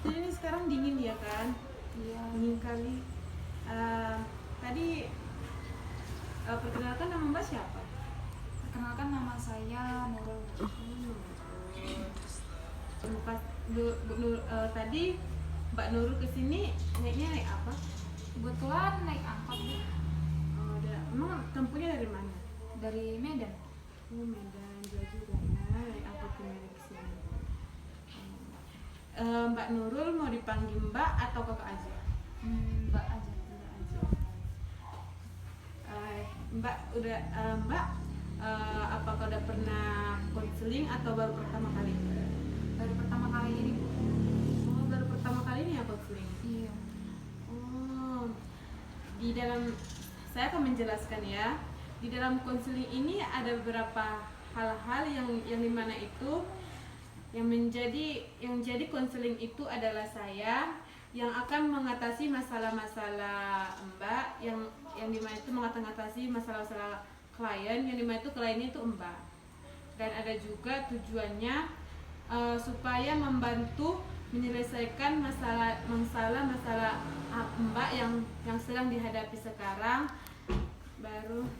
Jadi ini sekarang dingin ya kan? Iya. Dingin kali. Tadi perkenalkan nama Mbak siapa? Perkenalkan nama saya Nurul. Pas tadi Mbak Nurul kesini naiknya naik apa? Kebetulan naik angkot Bu. Oh, emang tempuhnya dari mana? Dari Medan. Oh, Medan, jauh juga ya, naik apa ke Medan kesini. Mbak Nurul mau dipanggil Mbak atau kakak aja? Mbak aja. Mbak aja. Mbak udah apakah udah pernah konseling atau baru pertama kali? Baru pertama kali ini Bu. Oh, baru pertama kali ini ya konseling? Iya. Oh, di dalam saya akan menjelaskan ya. Di dalam konseling ini ada beberapa hal-hal yang dimana itu yang jadi konseling itu adalah saya yang akan mengatasi masalah-masalah Mbak yang dimana itu mengatasi masalah-masalah klien yang dimana itu kliennya itu Mbak, dan ada juga tujuannya supaya membantu menyelesaikan masalah Mbak yang sedang dihadapi sekarang. Baru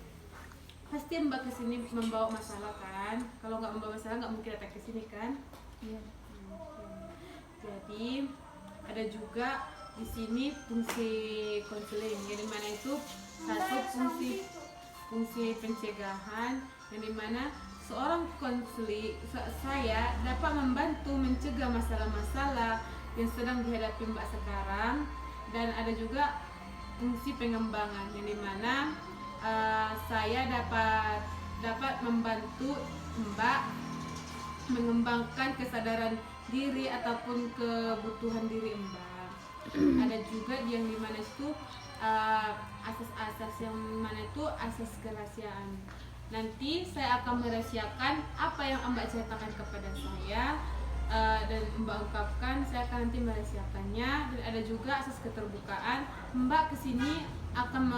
pasti Mbak kesini membawa masalah kan? Kalau nggak membawa masalah nggak mungkin datang kesini kan? Iya. Jadi ada juga di sini fungsi konseling yang dimana itu satu fungsi pencegahan yang dimana seorang konseling saya dapat membantu mencegah masalah-masalah yang sedang dihadapi Mbak sekarang, dan ada juga fungsi pengembangan yang dimana saya dapat membantu Mbak mengembangkan kesadaran diri ataupun kebutuhan diri Mbak. Ada juga yang dimana itu asas-asas yang mana itu asas kerahasiaan. Nanti saya akan merahasiakan apa yang Mbak ceritakan kepada saya, dan Mbak ungkapkan, saya akan nanti merahasiakannya. Dan ada juga asas keterbukaan. Mbak kesini akan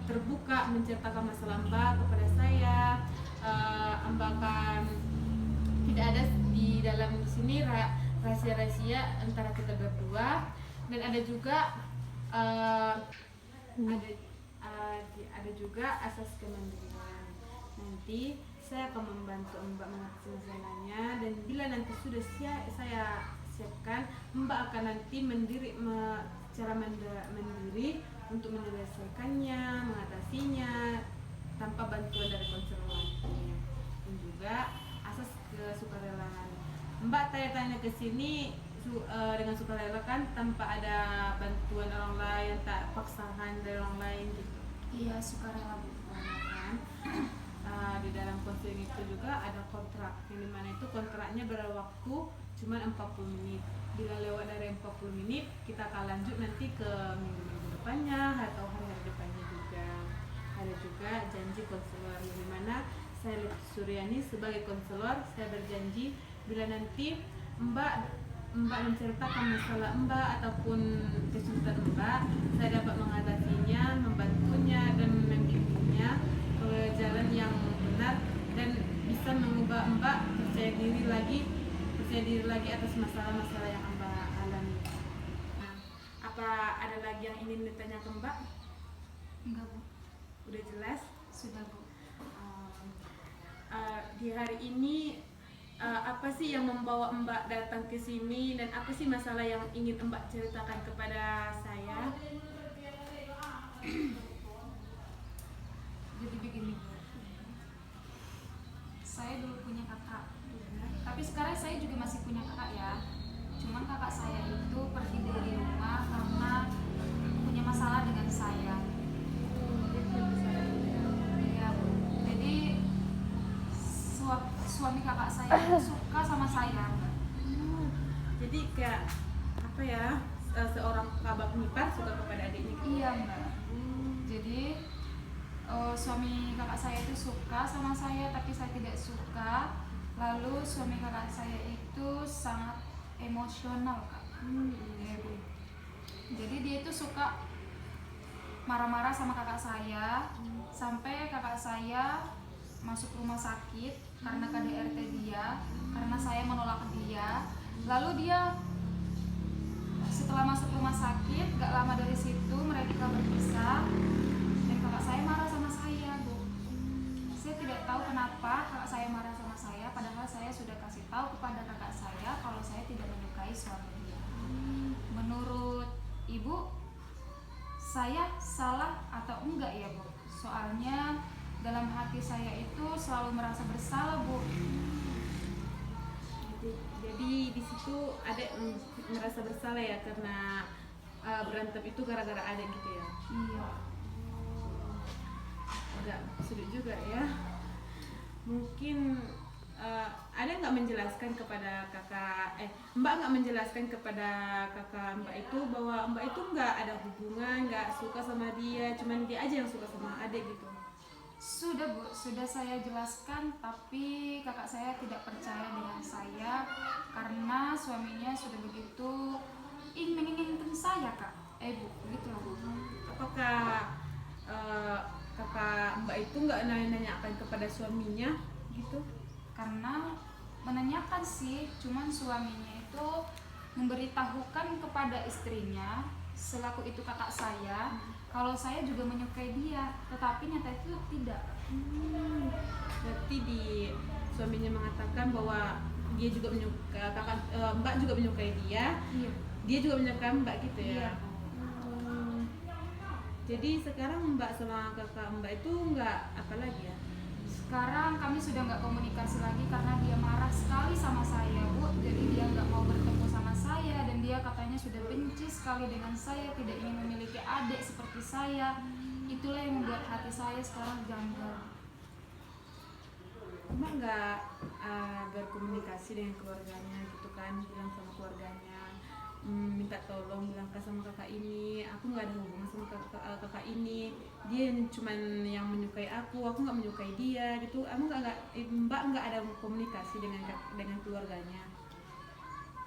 terbuka menceritakan masalah Mbak kepada saya. Mbak akan tidak ada di dalam sini rahasia-rahasia antara kita berdua, dan ada juga ada juga asas kemandirian. Nanti saya akan membantu Mbak mengatasi masalahnya, dan bila nanti sudah saya siapkan, Mbak akan nanti secara mandiri untuk menyelesaikannya, mengatasinya tanpa bantuan dari konselor lain. Dan juga asas kesukarelaan. Mbak tanya-tanya ke sini dengan sukarela kan, tanpa ada bantuan orang lain, tak paksaan dari orang lain gitu. Iya, sukarela Bu. Kan? Di dalam konseling itu juga ada kontrak yang dimana itu kontraknya berwaktu cuma 40 menit. Bila lewat dari 40 menit kita akan lanjut nanti ke minggu-minggu depannya atau hari-hari depannya juga. Ada juga janji konselor yang dimana saya Lutfi Suryani sebagai konselor, saya berjanji bila nanti Mbak menceritakan masalah Mbak ataupun kesulitan Mbak, saya dapat mengatasinya, membantunya dan membimbingnya ke jalan yang benar, dan bisa mengubah Mbak percaya diri lagi atas masalah-masalah yang Mbak alami. Nah, apa ada lagi yang ingin ditanya ke Mbak? Enggak Bu. Udah jelas? Sudah Bu. Di hari ini apa sih yang membawa Mbak datang ke sini, dan apa sih masalah yang ingin Mbak ceritakan kepada saya? Jadi begini Bu. Saya dulu punya kakak, tapi sekarang saya juga masih punya kakak ya. Cuman kakak saya itu pergi dari rumah karena punya masalah dengan saya. Iya Bu. Jadi suami kakak saya itu suka sama saya. Jadi kayak apa ya, seorang kabak nipah suka kepada adiknya gitu. Iya Mbak. Jadi suami kakak saya itu suka sama saya, tapi saya tidak suka. Lalu suami kakak saya itu sangat emosional Kak. Iya, Bu. Jadi dia itu suka marah-marah sama kakak saya, sampai kakak saya masuk rumah sakit karena KDRT dia, karena saya menolak dia. Lalu dia setelah masuk rumah sakit, gak lama dari situ mereka berpisah dan kakak saya marah sama saya, Bu. Saya tidak tahu kenapa kakak saya marah sama saya, padahal saya sudah kasih tahu kepada kakak saya kalau saya tidak menyukai suami dia. Menurut Ibu, saya salah atau enggak ya, Bu? Soalnya dalam hati saya itu selalu merasa bersalah, Bu. Jadi di situ adek merasa bersalah ya karena berantem itu gara-gara adek gitu ya. Iya. Agak sulit juga ya. Mungkin ada nggak menjelaskan kepada kakak, Mbak nggak menjelaskan kepada kakak Mbak itu bahwa Mbak itu nggak ada hubungan, nggak suka sama dia, cuman dia aja yang suka sama adek gitu. Sudah, Bu, sudah saya jelaskan, tapi kakak saya tidak percaya dengan saya karena suaminya sudah begitu menginginkan saya, Kak. Bu, begitu lah, Bu. Apakah kakak Mbak itu nggak nanya-nanyakan kepada suaminya gitu? Karena menanyakan sih, cuman suaminya itu memberitahukan kepada istrinya selaku itu kakak saya kalau saya juga menyukai dia, tetapi nyata itu tidak. Berarti suaminya mengatakan bahwa dia juga menyukai Mbak juga menyukai dia, Iya. dia juga menyukai Mbak gitu ya. Iya. Jadi sekarang Mbak sama kakak Mbak itu nggak apa lagi ya? Sekarang kami sudah nggak komunikasi lagi karena dia marah sekali sama saya, Bu. Jadi dia nggak mau bertemu sama saya dan dia katanya sudah benci sekali dengan saya, tidak ingin memiliki adik seperti saya. Itulah yang membuat hati saya sekarang janggal. Mbak nggak berkomunikasi dengan keluarganya gitu kan, bilang sama keluarganya, minta tolong bilangkan sama kakak ini, aku nggak ada hubungan sama kakak ini, dia cuman yang menyukai aku nggak menyukai dia gitu. Mbak nggak ada komunikasi dengan keluarganya?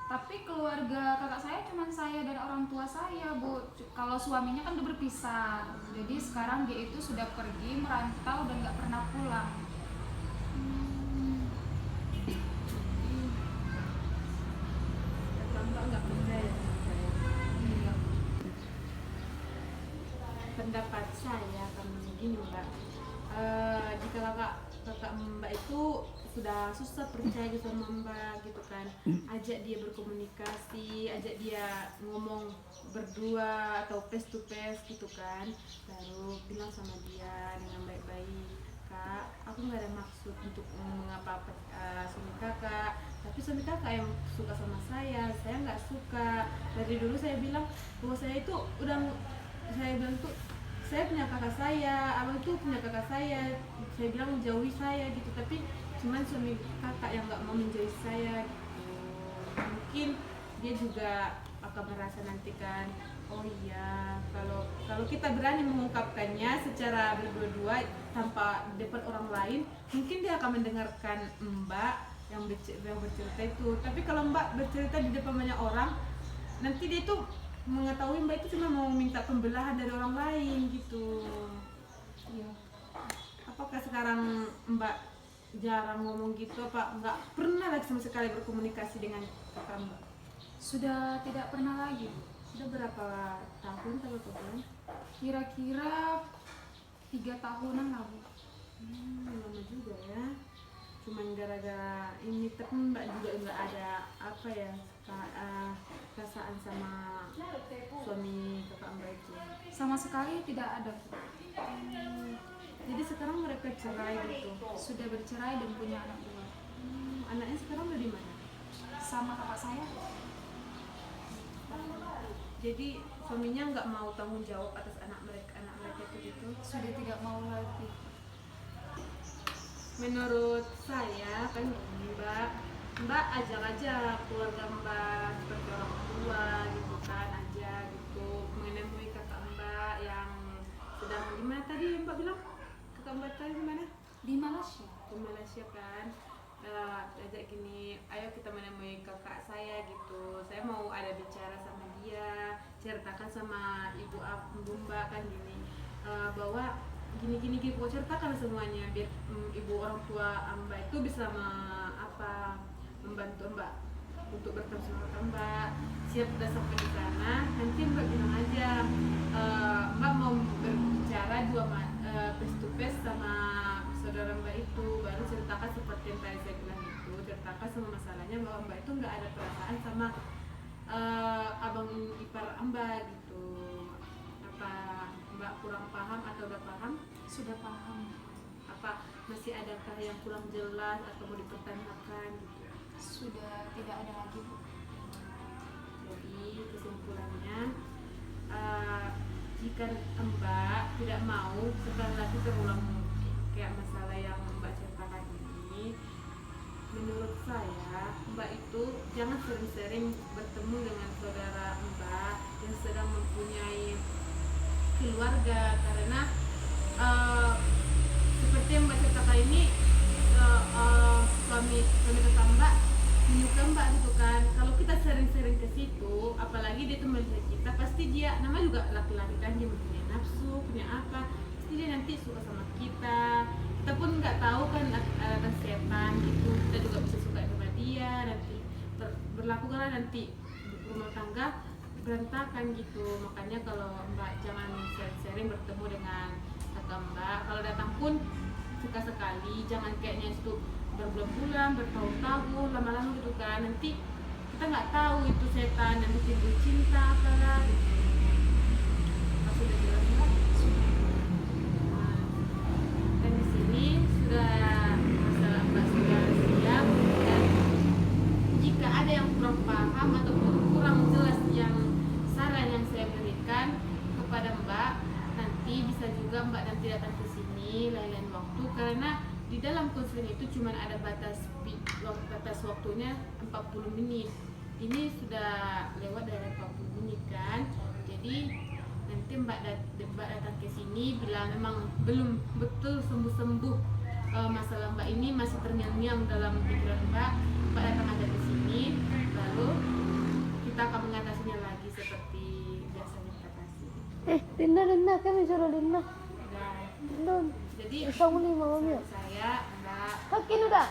Tapi keluarga kakak saya cuma saya dan orang tua saya, Bu. Kalau suaminya kan udah berpisah, jadi sekarang dia itu sudah pergi merantau dan nggak pernah pulang. Mbak nggak percaya sama saya? Iya. Pendapat saya karena begini Mbak, jika kakak Mbak itu sudah susah percaya gitu sama Mbak gitu kan, ajak dia berkomunikasi, ajak dia ngomong berdua atau face to face gitu kan, baru bilang sama dia dengan baik-baik, Kak, aku nggak ada maksud untuk mengapa suami kakak, tapi suami kakak yang suka sama saya nggak suka. Dari dulu saya bilang bahwa saya bilang tuh saya punya kakak saya, abang tuh punya kakak saya bilang jauhi saya gitu, tapi cuman suami kakak yang nggak mau menjauhi saya gitu. Mungkin dia juga akan merasa nanti kan, oh iya, kalau kita berani mengungkapkannya secara berdua-dua tanpa depan orang lain, mungkin dia akan mendengarkan Mbak yang bercerita itu. Tapi kalau Mbak bercerita di depan banyak orang, nanti dia tuh mengetahui Mbak itu cuma mau minta pembelahan dari orang lain gitu. Iya. Apakah sekarang Mbak jarang ngomong gitu, apa nggak pernah lagi sama sekali berkomunikasi dengan kakak Mbak? Sudah tidak pernah lagi. Sudah berapa tahun atau berapa bulan? Kira-kira 3 tahunan lah, Bu. Lama juga ya. Cuman gara-gara ini, tapi Mbak juga nggak ada apa ya perasaan sama suami kakak Mbak itu? Sama sekali tidak ada. Jadi sekarang mereka cerai gitu? Sudah bercerai dan punya anak 2. Anaknya sekarang udah di mana? Sama kakak saya. Jadi suaminya nggak mau tanggung jawab atas anak mereka itu gitu? Sudah tidak mau lagi. Menurut saya kan gini Mbak ajak aja keluarga Mbak seperti orang tua gitu kan, aja gitu menemui kakak Mbak yang sedang di mana tadi Mbak bilang? Kakak Mbak tadi di mana? Di Malaysia. Di Malaysia kan. Ajak gini, ayo kita menemui kakak saya gitu, saya mau ada bicara sama dia, ceritakan sama ibu Mbak kan gini, bahwa gini pokoknya ceritakan semuanya biar ibu orang tua Mbak itu bisa membantu Mbak untuk bertemu sama Mbak. Siap udah sampai di sana, nanti Mbak bilang aja, Mbak mau berbicara face to face sama saudara Mbak itu, baru ceritakan seperti yang tadi saya bilang itu, ceritakan sama masalahnya bahwa Mbak itu nggak ada perasaan sama abang ipar Mbak gitu. Apa Mbak kurang paham atau udah paham? Sudah paham. Apa masih adakah yang kurang jelas atau mau dipertanyakan gitu? Sudah tidak ada lagi, Bu. Jadi kesimpulannya, jika Mbak tidak mau sekali lagi terulang kayak masalah yang Mbak ceritakan ini, menurut saya Mbak itu jangan sering-sering bertemu dengan saudara Mbak yang sedang mempunyai keluarga, karena seperti yang Mbak ceritakan ini, suami tetangga Mbak menyuka Mbak gitu kan. Kalau kita sering-sering ke situ, apalagi dia tuh melihat kita, pasti dia, nama juga laki-laki kan, dia punya nafsu, punya apa, pasti dia nanti suka sama kita. Kita pun nggak tahu kan ada setan gitu, kita juga bisa suka sama dia, nanti berlaku kan nanti rumah tangga berantakan gitu. Makanya kalau Mbak jangan sering-sering bertemu dengan kakak Mbak. Kalau datang pun suka sekali, jangan kayaknya itu berbulan-bulan, bertahun-tahun, lama-lama gitu kan. Nanti kita nggak tahu itu setan, nanti timbul cinta apalah gitu. Pas sudah jelas Mbak? Nah, dan di sini sudah masalah Mbak sudah siap, dan jika ada yang kurang paham atau kurang jelas yang saran yang saya berikan kepada Mbak, nanti bisa juga Mbak nanti datang ke sini lain-lain waktu, karena di dalam konseling itu cuma ada batas waktunya 40 menit. Ini sudah lewat dari 40 menit kan. Jadi nanti Mbak datang ke sini bila memang belum betul sembuh-sembuh, masalah Mbak ini masih terngiang-ngiang dalam pikiran Mbak datang aja ke sini, lalu kita akan mengatasinya lagi seperti biasanya kita kasih. Dinda, kami suruh Dinda. Dan Dinda. jadi Isang muli, mamamnya. saya Mbak Hakin udah.